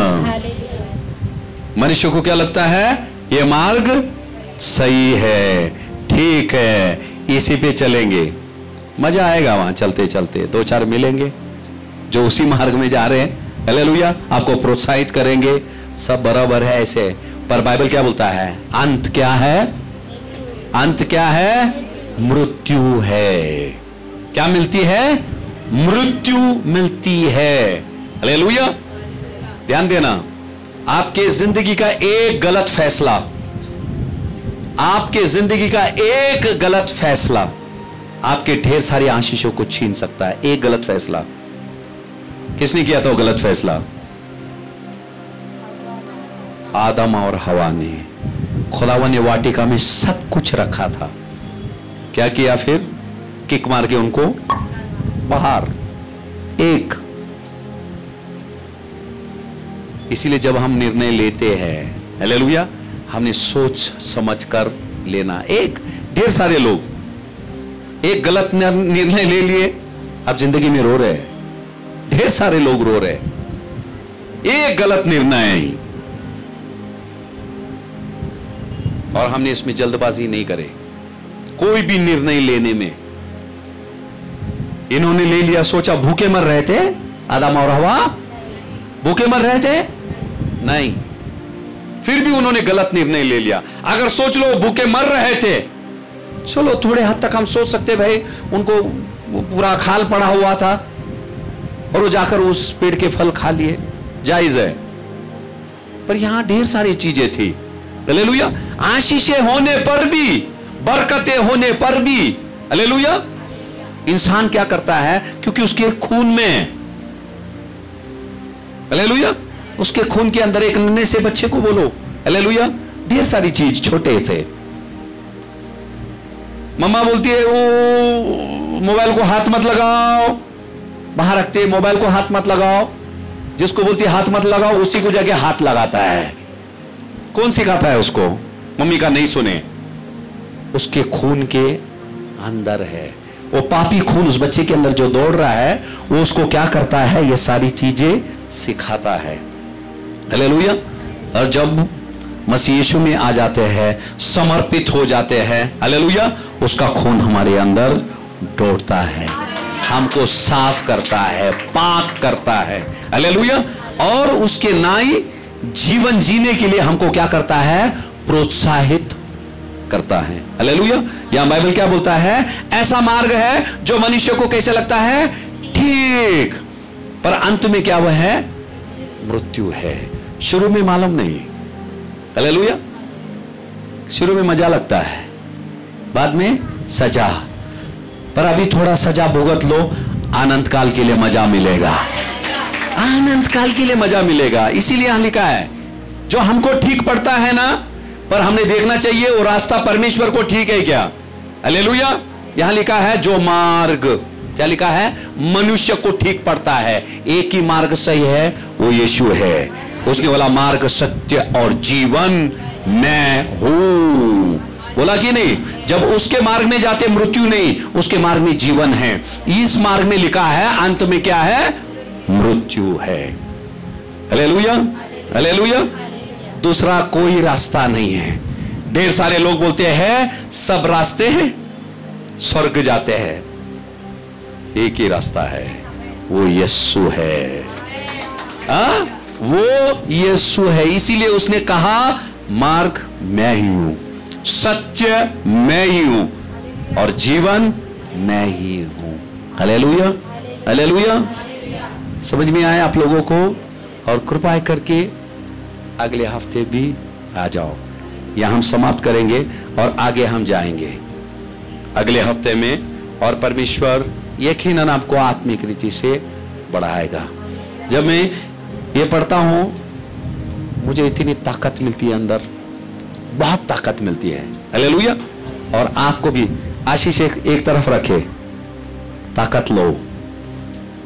मनुष्य को क्या लगता है? ये मार्ग सही है, ठीक है, इसी पे चलेंगे, मजा आएगा वहां चलते चलते। 2-4 मिलेंगे जो उसी मार्ग में जा रहे हैं, हालेलुया, आपको प्रोत्साहित करेंगे, सब बराबर है ऐसे। पर बाइबल क्या बोलता है? अंत क्या है? अंत क्या है? मृत्यु है। क्या मिलती है? मृत्यु मिलती है, हालेलुया। ध्यान देना, आपके जिंदगी का एक गलत फैसला, आपके जिंदगी का एक गलत फैसला आपके ढेर सारी आशीषों को छीन सकता है। एक गलत फैसला। किसने किया था वो गलत फैसला? आदम और हवा ने। खुदावन ने वाटिका में सब कुछ रखा था, क्या किया? फिर किक मार के उनको बाहर। एक। इसीलिए जब हम निर्णय लेते हैं, हालेलुया, हमने सोच समझ कर लेना। एक, ढेर सारे लोग एक गलत निर्णय ले लिए, अब जिंदगी में रो रहे हैं, ढेर सारे लोग रो रहे हैं, एक गलत निर्णय ही। और हमने इसमें जल्दबाजी नहीं करे कोई भी निर्णय लेने में। इन्होंने ले लिया, सोचा भूखे मर रहे थे, आदम और हवा भूखे मर रहे थे नहीं, फिर भी उन्होंने गलत निर्णय ले लिया। अगर सोच लो भूखे मर रहे थे, चलो थोड़े हद तक हम सोच सकते भाई, उनको पूरा खाल पड़ा हुआ था और वो जाकर उस पेड़ के फल खा लिए, जायज है। पर यहां ढेर सारी चीजें थी। हालेलुया। आशीषें होने पर भी, बरकतें होने पर भी, हालेलुया, इंसान क्या करता है, क्योंकि उसके खून में है, हालेलुया, उसके खून के अंदर एक नन्हे से बच्चे को बोलो, हालेलुया, ढेर सारी चीज छोटे से। मम्मा बोलती है वो मोबाइल को हाथ मत लगाओ, बाहर रखते मोबाइल को हाथ मत लगाओ, जिसको बोलती है हाथ मत लगाओ उसी को जाके हाथ लगाता है। कौन सिखाता है उसको? मम्मी का नहीं सुने, उसके खून के अंदर है वो पापी खून, उस बच्चे के अंदर जो दौड़ रहा है वो उसको क्या करता है, ये सारी चीजें सिखाता है। हालेलुया। और जब मसीह यीशु में आ जाते हैं, समर्पित हो जाते हैं, हालेलुया, उसका खून हमारे अंदर दौड़ता है, हमको साफ करता है, पाक करता है, हालेलुया, और उसके नाई जीवन जीने के लिए हमको क्या करता है, प्रोत्साहित करता है। हालेलुया। यहां बाइबल क्या बोलता है, ऐसा मार्ग है जो मनुष्य को कैसे लगता है, ठीक, पर अंत में क्या वह है, मृत्यु है। शुरू में मालूम नहीं, हालेलुया, शुरू में मजा लगता है, बाद में सजा, पर अभी थोड़ा सजा भुगत लो, अनंत काल के लिए मजा मिलेगा, अनंत काल के लिए मजा मिलेगा। इसीलिए यहां लिखा है जो हमको ठीक पड़ता है ना, पर हमने देखना चाहिए वो रास्ता परमेश्वर को ठीक है क्या। हालेलुया। यहां लिखा है जो मार्ग, क्या लिखा है, मनुष्य को ठीक पड़ता है, एक ही मार्ग सही है, वो यीशु है। उसने बोला मार्ग, सत्य और जीवन मैं हूं, बोला कि नहीं। जब उसके मार्ग में जाते मृत्यु नहीं, उसके मार्ग में जीवन है। इस मार्ग में लिखा है अंत में क्या है, मृत्यु है। Hallelujah, hallelujah. दूसरा कोई रास्ता नहीं है। ढेर सारे लोग बोलते हैं सब रास्ते स्वर्ग जाते हैं, एक ही रास्ता है, वो यीशु है। वो यीशु है। इसीलिए उसने कहा मार्ग मैं ही हूं, सत्य मैं ही हूं और जीवन मैं ही हूं। Hallelujah, hallelujah. समझ में आया आप लोगों को? और कृपा करके अगले हफ्ते भी आ जाओ। यहां हम समाप्त करेंगे और आगे हम जाएंगे अगले हफ्ते में, और परमेश्वर यकीनन आपको आत्मिक रीति से बढ़ाएगा। जब मैं ये पढ़ता हूं मुझे इतनी ताकत मिलती है अंदर, बहुत ताकत मिलती है। हालेलुया। और आपको भी आशीष एक तरफ रखे, ताकत लो।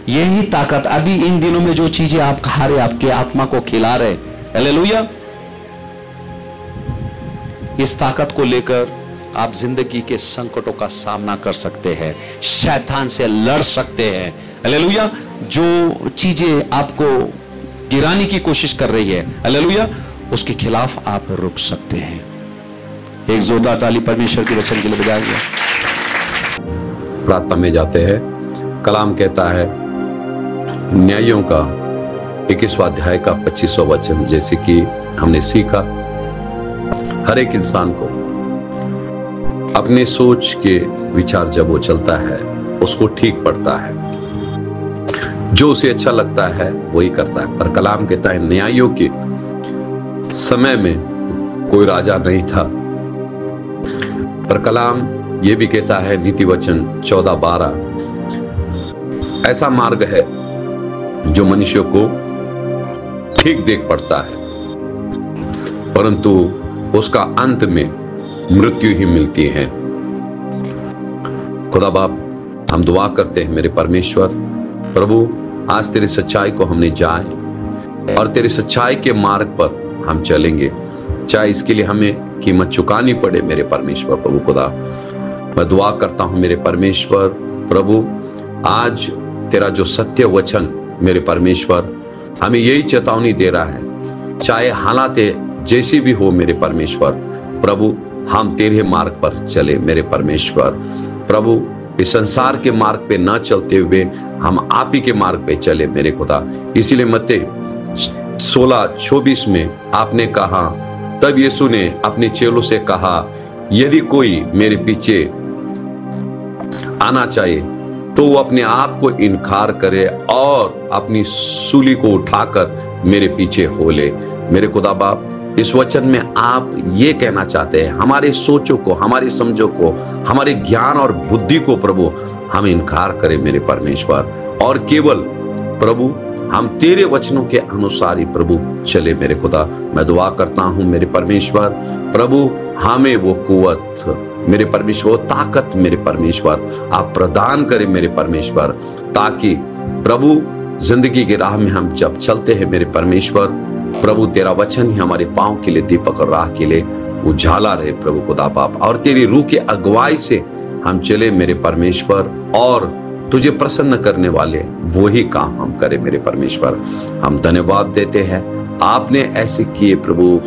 यही ताकत अभी इन दिनों में जो चीजें आप खा रहे, आपके आत्मा को खिला रहे, हालेलुया, इस ताकत को लेकर आप जिंदगी के संकटों का सामना कर सकते हैं, शैतान से लड़ सकते हैं। हालेलुया। जो चीजें आपको गिराने की कोशिश कर रही है, हालेलुया, उसके खिलाफ आप रुक सकते हैं। एक जोरदार ताली परमेश्वर के वचन के लिए बजाएंगे। प्रार्थना में जाते हैं। कलाम कहता है न्यायों का 21वां अध्याय का 25वां वचन, जैसे कि हमने सीखा, हर एक इंसान को अपने सोच के विचार जब वो चलता है उसको ठीक पड़ता है, जो उसे अच्छा लगता है वही करता है। पर कलाम कहता है न्यायों के समय में कोई राजा नहीं था। पर कलाम ये भी कहता है, नीति वचन 14:12, ऐसा मार्ग है जो मनुष्य को ठीक देख पड़ता है, परंतु उसका अंत में मृत्यु ही मिलती है। खुदा बाप, हम दुआ करते हैं मेरे परमेश्वर प्रभु, आज तेरी सच्चाई को हमने जाए और तेरी सच्चाई के मार्ग पर हम चलेंगे, चाहे इसके लिए हमें कीमत चुकानी पड़े। मेरे परमेश्वर प्रभु खुदा, मैं दुआ करता हूं मेरे परमेश्वर प्रभु, आज तेरा जो सत्य वचन मेरे परमेश्वर हमें यही चेतावनी दे रहा है, चाहे हालात जैसी भी हो मेरे परमेश्वर, प्रभु हम तेरे मार्ग पर चले मेरे परमेश्वर। प्रभु इस संसार के मार्ग पे ना चलते हुए हम आप ही के मार्ग पे चले मेरे खुदा। इसीलिए मत्ती 16:24 में आपने कहा, तब यीशु ने अपने चेलों से कहा, यदि कोई मेरे पीछे आना चाहे तो वो अपने आप को इनकार करे और अपनी सूली को उठाकर मेरे पीछे हो ले। मेरे खुदा बाप, इस वचन में आप ये कहना चाहते हैं, हमारे सोचों को, हमारी समझों को, हमारे ज्ञान और बुद्धि को प्रभु हम इनकार करें मेरे परमेश्वर, और केवल प्रभु हम तेरे वचनों के अनुसार ही प्रभु चले मेरे खुदा। मैं दुआ करता हूं मेरे परमेश्वर, प्रभु हमें वो कुव्वत मेरे परमेश्वर, वो ताकत मेरे परमेश्वर आप प्रदान करें मेरे परमेश्वर, ताकि प्रभु जिंदगी की राह में हम जब चलते हैं मेरे परमेश्वर, प्रभु तेरा वचन ही हमारे पांव के लिए दीपक और राह के लिए उजाला रहे प्रभु खुदा बाप, और तेरी रूह की अगुवाई से हम चले मेरे परमेश्वर, और तुझे प्रसन्न करने वाले वही काम हम करें मेरे परमेश्वर। हम धन्यवाद देते हैं, आपने ऐसे किए प्रभु,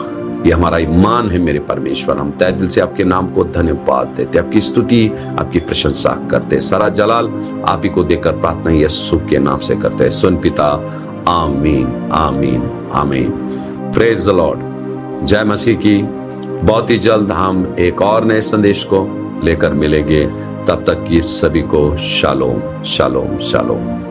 ये हमारा ईमान है मेरे परमेश्वर। हम तहे दिल से आपके नाम को धन्यवाद देते, आपकी स्तुति, आपकी प्रशंसा करते। सारा जलाल आप ही को देकर प्रार्थना यीशु के नाम से करते हैं। सुन पिता, आमीन आमीन आमीन। Praise the Lord. जय मसीह की। बहुत ही जल्द हम एक और नए संदेश को लेकर मिलेंगे। तब तक की सभी को शालोम शालोम शालोम।